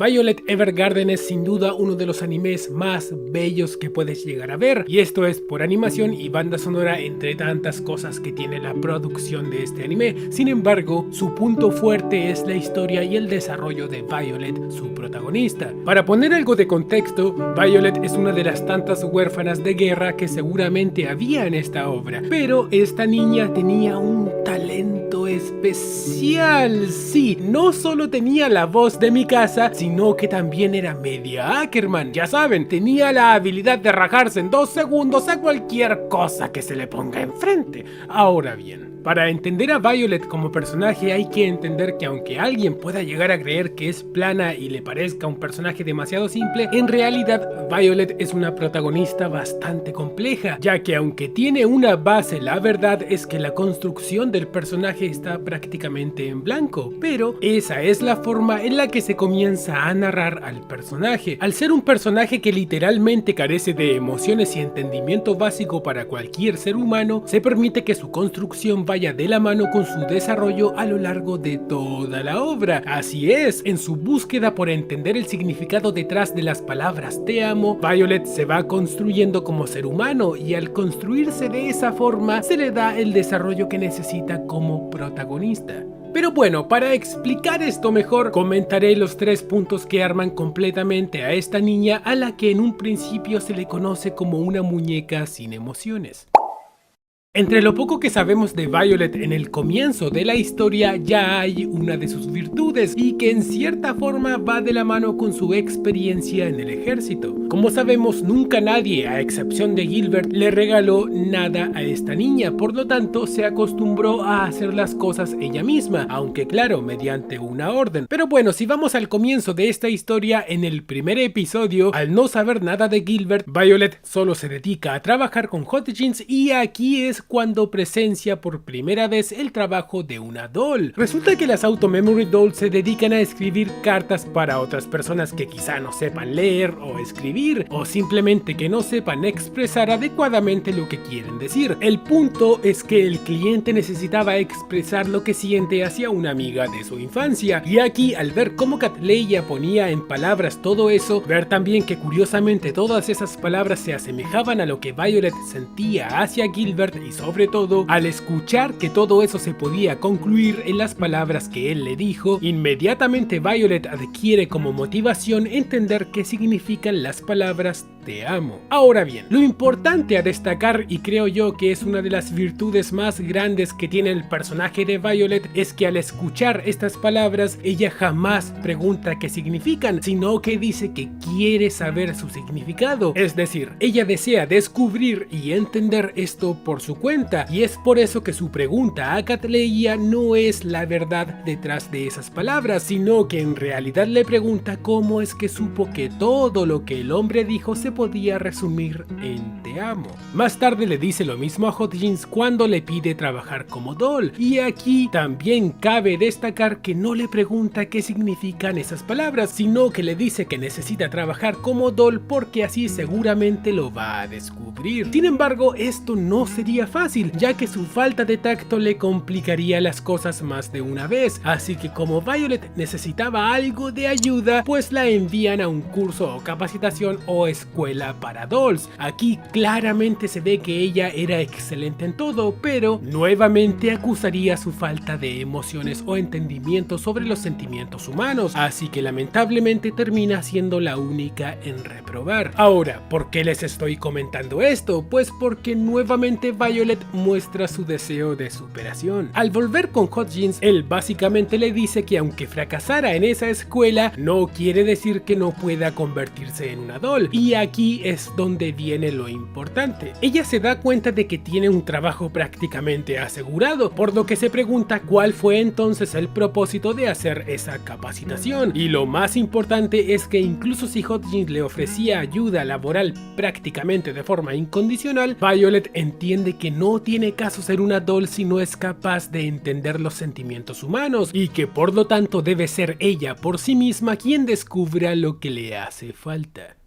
Violet Evergarden es sin duda uno de los animes más bellos que puedes llegar a ver, y esto es por animación y banda sonora entre tantas cosas que tiene la producción de este anime. Sin embargo, su punto fuerte es la historia y el desarrollo de Violet, su protagonista. Para poner algo de contexto, Violet es una de las tantas huérfanas de guerra que seguramente había en esta obra, pero esta niña tenía un talento especial. Sí, no solo tenía la voz de Mikasa, sino que también era media Ackerman. Ya saben, tenía la habilidad de rajarse en 2 segundos a cualquier cosa que se le ponga enfrente. Ahora bien, para entender a Violet como personaje hay que entender que aunque alguien pueda llegar a creer que es plana y le parezca un personaje demasiado simple, en realidad Violet es una protagonista bastante compleja, ya que aunque tiene una base, la verdad es que la construcción del personaje está prácticamente en blanco, pero esa es la forma en la que se comienza a narrar al personaje. Al ser un personaje que literalmente carece de emociones y entendimiento básico para cualquier ser humano, se permite que su construcción vaya de la mano con su desarrollo a lo largo de toda la obra. Así es, en su búsqueda por entender el significado detrás de las palabras te amo, Violet se va construyendo como ser humano, y al construirse de esa forma se le da el desarrollo que necesita como protagonista. Pero bueno, para explicar esto mejor, comentaré los 3 puntos que arman completamente a esta niña, a la que en un principio se le conoce como una muñeca sin emociones. Entre lo poco que sabemos de Violet en el comienzo de la historia, ya hay una de sus virtudes, y que en cierta forma va de la mano con su experiencia en el ejército. Como sabemos, nunca nadie, a excepción de Gilbert, le regaló nada a esta niña, por lo tanto se acostumbró a hacer las cosas ella misma, aunque claro, mediante una orden. Pero bueno, si vamos al comienzo de esta historia, en el primer episodio, al no saber nada de Gilbert, Violet solo se dedica a trabajar con Hot Jeans, y aquí es cuando presencia por primera vez el trabajo de una doll. Resulta que las Auto Memory Dolls se dedican a escribir cartas para otras personas que quizá no sepan leer o escribir, o simplemente que no sepan expresar adecuadamente lo que quieren decir. El punto es que el cliente necesitaba expresar lo que siente hacia una amiga de su infancia, y aquí al ver cómo Catleya ponía en palabras todo eso, ver también que curiosamente todas esas palabras se asemejaban a lo que Violet sentía hacia Gilbert, y sobre todo al escuchar que todo eso se podía concluir en las palabras que él le dijo, inmediatamente Violet adquiere como motivación entender qué significan las palabras te amo. Ahora bien, lo importante a destacar, y creo yo que es una de las virtudes más grandes que tiene el personaje de Violet, es que al escuchar estas palabras ella jamás pregunta qué significan, sino que dice que quiere saber su significado. Es decir, ella desea descubrir y entender esto por su cuenta, y es por eso que su pregunta a Catleya no es la verdad detrás de esas palabras, sino que en realidad le pregunta cómo es que supo que todo lo que el hombre dijo se podía resumir en te amo. Más tarde le dice lo mismo a Hot Jeans cuando le pide trabajar como doll, y aquí también cabe destacar que no le pregunta qué significan esas palabras, sino que le dice que necesita trabajar como doll porque así seguramente lo va a descubrir. Sin embargo, esto no sería fácil, ya que su falta de tacto le complicaría las cosas más de una vez, así que como Violet necesitaba algo de ayuda, pues la envían a un curso o capacitación o escuela para dolls. Aquí claramente se ve que ella era excelente en todo, pero nuevamente acusaría su falta de emociones o entendimiento sobre los sentimientos humanos, así que lamentablemente termina siendo la única en reprobar. Ahora, ¿por qué les estoy comentando esto? Pues porque nuevamente Violet muestra su deseo de superación. Al volver con Hot Jeans, él básicamente le dice que aunque fracasara en esa escuela, no quiere decir que no pueda convertirse en una doll, y aquí es donde viene lo importante. Ella se da cuenta de que tiene un trabajo prácticamente asegurado, por lo que se pregunta cuál fue entonces el propósito de hacer esa capacitación, y lo más importante es que incluso si Hot Jeans le ofrecía ayuda laboral prácticamente de forma incondicional, Violet entiende que no tiene caso ser una doll si no es capaz de entender los sentimientos humanos, y que por lo tanto debe ser ella por sí misma quien descubra lo que le hace falta.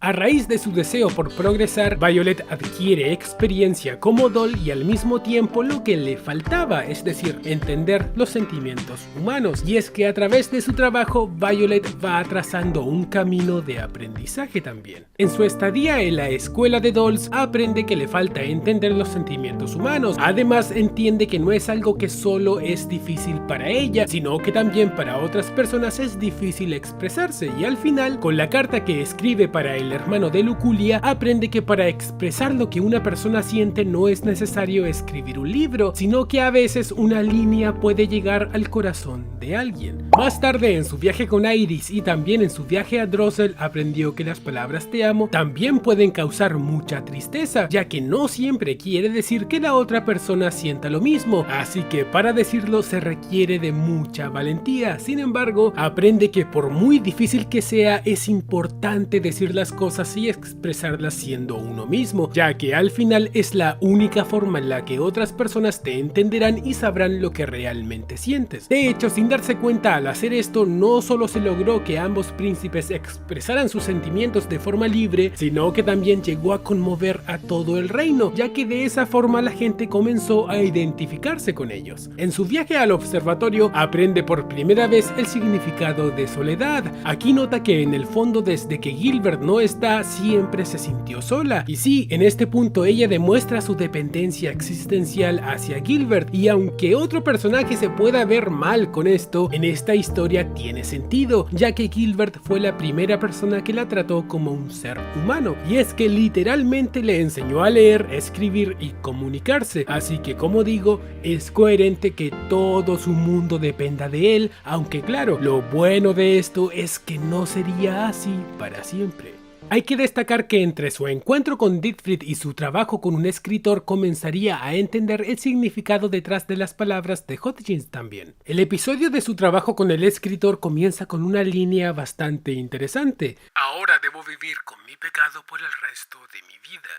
A raíz de su deseo por progresar, Violet adquiere experiencia como Doll y al mismo tiempo lo que le faltaba, es decir, entender los sentimientos humanos. Y es que a través de su trabajo, Violet va trazando un camino de aprendizaje también. En su estadía en la escuela de Dolls, aprende que le falta entender los sentimientos humanos. Además, entiende que no es algo que solo es difícil para ella, sino que también para otras personas es difícil expresarse. Y al final, con la carta que escribe para el hermano de Luculia, aprende que para expresar lo que una persona siente no es necesario escribir un libro, sino que a veces una línea puede llegar al corazón de alguien. Más tarde, en su viaje con Iris y también en su viaje a Drossel, aprendió que las palabras te amo también pueden causar mucha tristeza, ya que no siempre quiere decir que la otra persona sienta lo mismo, así que para decirlo se requiere de mucha valentía. Sin embargo, aprende que por muy difícil que sea, es importante decir las cosas y expresarlas siendo uno mismo, ya que al final es la única forma en la que otras personas te entenderán y sabrán lo que realmente sientes. De hecho, sin darse cuenta, al hacer esto no solo se logró que ambos príncipes expresaran sus sentimientos de forma libre, sino que también llegó a conmover a todo el reino, ya que de esa forma la gente comenzó a identificarse con ellos. En su viaje al observatorio, aprende por primera vez el significado de soledad. Aquí nota que en el fondo, desde que Gilbert no está, siempre se sintió sola. Y sí, en este punto ella demuestra su dependencia existencial hacia Gilbert, y aunque otro personaje se pueda ver mal con esto, en esta historia tiene sentido, ya que Gilbert fue la primera persona que la trató como un ser humano, y es que literalmente le enseñó a leer, escribir y comunicarse, así que como digo, es coherente que todo su mundo dependa de él, aunque claro, lo bueno de esto es que no sería así para siempre. Hay que destacar que entre su encuentro con Siegfried y su trabajo con un escritor comenzaría a entender el significado detrás de las palabras de Hotchins también. El episodio de su trabajo con el escritor comienza con una línea bastante interesante. Ahora debo vivir con mi pecado por el resto de mi vida.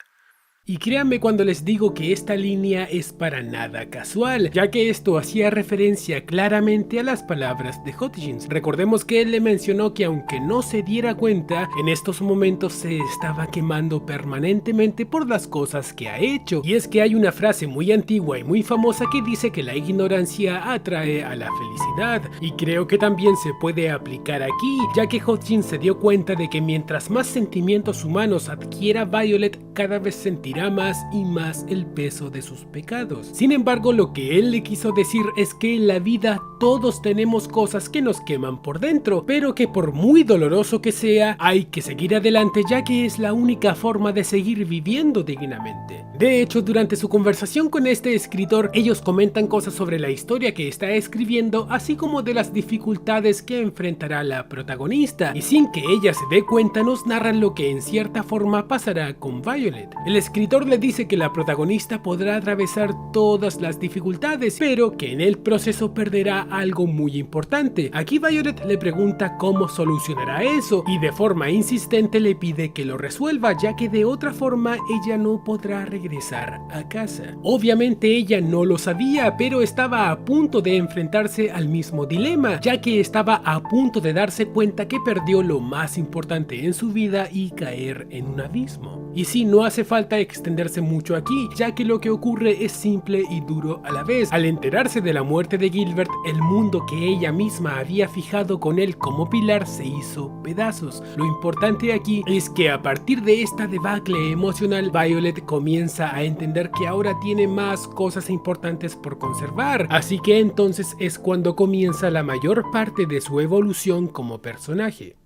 Y créanme cuando les digo que esta línea es para nada casual, ya que esto hacía referencia claramente a las palabras de Hotchins. Recordemos que él le mencionó que aunque no se diera cuenta, en estos momentos se estaba quemando permanentemente por las cosas que ha hecho. Y es que hay una frase muy antigua y muy famosa que dice que la ignorancia atrae a la felicidad, y creo que también se puede aplicar aquí, ya que Hotchins se dio cuenta de que mientras más sentimientos humanos adquiera Violet, cada vez sentirá más y más el peso de sus pecados. Sin embargo, lo que él le quiso decir es que en la vida todos tenemos cosas que nos queman por dentro, pero que por muy doloroso que sea, hay que seguir adelante, ya que es la única forma de seguir viviendo dignamente. De hecho, durante su conversación con este escritor, ellos comentan cosas sobre la historia que está escribiendo, así como de las dificultades que enfrentará la protagonista, y sin que ella se dé cuenta nos narran lo que en cierta forma pasará con Violet. El escritor le dice que la protagonista podrá atravesar todas las dificultades, pero que en el proceso perderá algo muy importante. Aquí Violet le pregunta cómo solucionará eso, y de forma insistente le pide que lo resuelva, ya que de otra forma ella no podrá regresar a casa. Obviamente ella no lo sabía, pero estaba a punto de enfrentarse al mismo dilema, ya que estaba a punto de darse cuenta que perdió lo más importante en su vida y caer en un abismo. Y sí, no hace falta extenderse mucho aquí, ya que lo que ocurre es simple y duro a la vez. Al enterarse de la muerte de Gilbert, el mundo que ella misma había fijado con él como pilar se hizo pedazos. Lo importante aquí es que a partir de esta debacle emocional, Violet comienza a entender que ahora tiene más cosas importantes por conservar, así que entonces es cuando comienza la mayor parte de su evolución como personaje.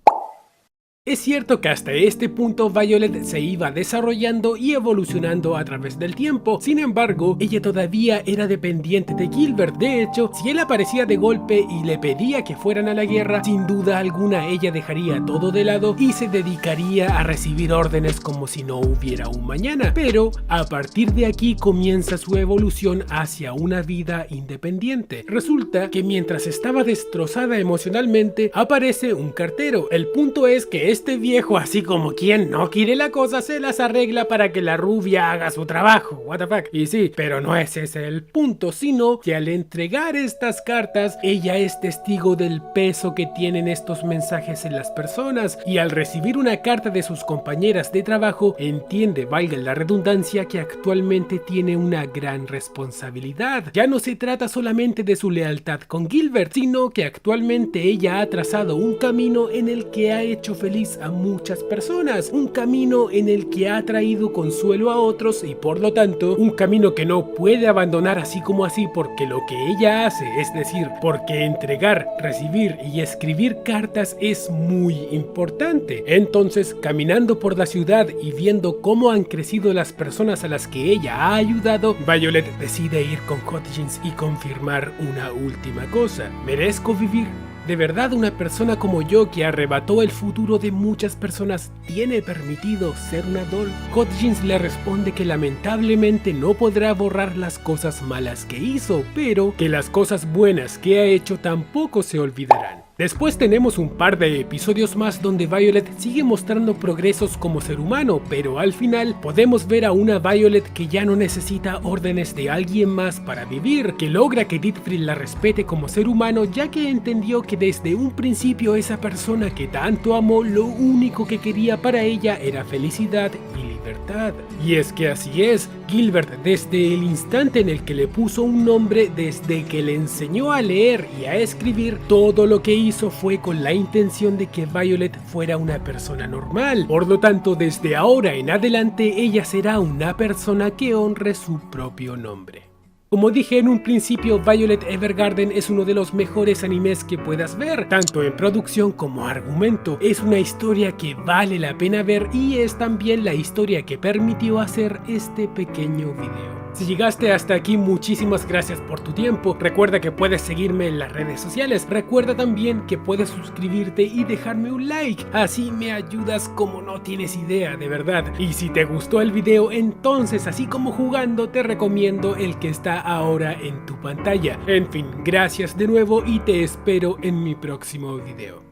Es cierto que hasta este punto Violet se iba desarrollando y evolucionando a través del tiempo, sin embargo, ella todavía era dependiente de Gilbert. De hecho, si él aparecía de golpe y le pedía que fueran a la guerra, sin duda alguna ella dejaría todo de lado y se dedicaría a recibir órdenes como si no hubiera un mañana. Pero a partir de aquí comienza su evolución hacia una vida independiente. Resulta que mientras estaba destrozada emocionalmente, aparece un cartero. El punto es que este viejo, así como quien no quiere la cosa, se las arregla para que la rubia haga su trabajo. What the fuck. Y sí, pero no es ese el punto, sino que al entregar estas cartas, ella es testigo del peso que tienen estos mensajes en las personas, y al recibir una carta de sus compañeras de trabajo, entiende, valga la redundancia, que actualmente tiene una gran responsabilidad. Ya no se trata solamente de su lealtad con Gilbert, sino que actualmente ella ha trazado un camino en el que ha hecho feliz a muchas personas, un camino en el que ha traído consuelo a otros y por lo tanto un camino que no puede abandonar así como así, porque lo que ella hace, es decir, porque entregar, recibir y escribir cartas es muy importante. Entonces, caminando por la ciudad y viendo cómo han crecido las personas a las que ella ha ayudado, Violet decide ir con Hutchins y confirmar una última cosa: ¿merezco vivir? ¿De verdad una persona como yo, que arrebató el futuro de muchas personas, tiene permitido ser una doll? Hutchins le responde que lamentablemente no podrá borrar las cosas malas que hizo, pero que las cosas buenas que ha hecho tampoco se olvidarán. Después tenemos un par de episodios más donde Violet sigue mostrando progresos como ser humano, pero al final podemos ver a una Violet que ya no necesita órdenes de alguien más para vivir, que logra que Dietfried la respete como ser humano, ya que entendió que desde un principio esa persona que tanto amó, lo único que quería para ella era felicidad y libertad. Y es que así es, Gilbert, desde el instante en el que le puso un nombre, desde que le enseñó a leer y a escribir, todo lo que hizo fue con la intención de que Violet fuera una persona normal. Por lo tanto, desde ahora en adelante, ella será una persona que honre su propio nombre. Como dije en un principio, Violet Evergarden es uno de los mejores animes que puedas ver, tanto en producción como argumento. Es una historia que vale la pena ver y es también la historia que permitió hacer este pequeño video. Si llegaste hasta aquí, muchísimas gracias por tu tiempo. Recuerda que puedes seguirme en las redes sociales. Recuerda también que puedes suscribirte y dejarme un like. Así me ayudas como no tienes idea, de verdad. Y si te gustó el video, entonces, así como jugando, te recomiendo el que está ahora en tu pantalla. En fin, gracias de nuevo y te espero en mi próximo video.